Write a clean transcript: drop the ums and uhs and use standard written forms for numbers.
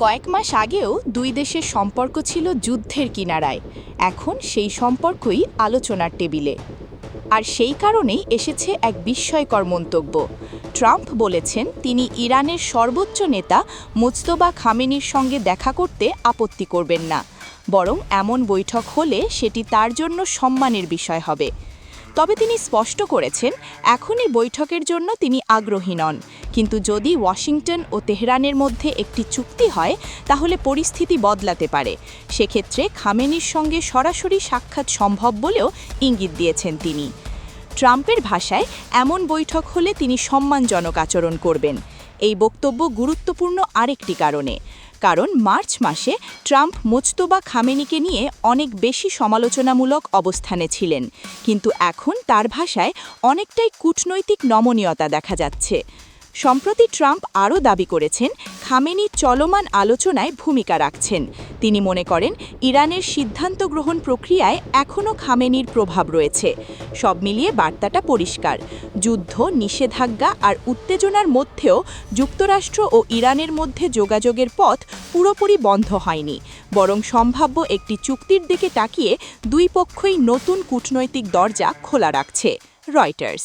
কয়েক মাস আগেও দুই দেশের সম্পর্ক ছিল যুদ্ধের কিনারায়। এখন সেই সম্পর্কই আলোচনার টেবিলে। আর সেই কারণেই এসেছে এক বিস্ময়কর মন্তব্য। ট্রাম্প বলেছেন তিনি ইরানের সর্বোচ্চ নেতা মুজতবা খামেনির সঙ্গে দেখা করতে আপত্তি করবেন না, বরং এমন বৈঠক হলে সেটি তার জন্য সম্মানের বিষয় হবে। তবে তিনি স্পষ্ট করেছেন এখনই বৈঠকের জন্য তিনি আগ্রহী নন, কিন্তু যদি ওয়াশিংটন ও তেহরানের মধ্যে একটি চুক্তি হয় তাহলে পরিস্থিতি বদলাতে পারে। সেক্ষেত্রে খামেনির সঙ্গে সরাসরি সাক্ষাৎ সম্ভব বলেও ইঙ্গিত দিয়েছেন তিনি। ট্রাম্পের ভাষায় এমন বৈঠক হলে তিনি সম্মানজনক আচরণ করবেন। এই বক্তব্য গুরুত্বপূর্ণ আরেকটি কারণ মার্চ মাসে ট্রাম্প মুজতবা খামেনিকে নিয়ে অনেক বেশি সমালোচনামূলক অবস্থানে ছিলেন, কিন্তু এখন তার ভাষায় অনেকটাই কূটনৈতিক নমনীয়তা দেখা যাচ্ছে। সম্প্রতি ট্রাম্প আরও দাবি করেছেন খামেনি চলমান আলোচনায় ভূমিকা রাখছেন। তিনি মনে করেন ইরানের সিদ্ধান্ত গ্রহণ প্রক্রিয়ায় এখনও খামেনির প্রভাব রয়েছে। সব মিলিয়ে বার্তাটা পরিষ্কার, যুদ্ধ, নিষেধাজ্ঞা আর উত্তেজনার মধ্যেও যুক্তরাষ্ট্র ও ইরানের মধ্যে যোগাযোগের পথ পুরোপুরি বন্ধ হয়নি, বরং সম্ভাব্য একটি চুক্তির দিকে তাকিয়ে দুই পক্ষই নতুন কূটনৈতিক দরজা খোলা রাখছে। রয়টার্স।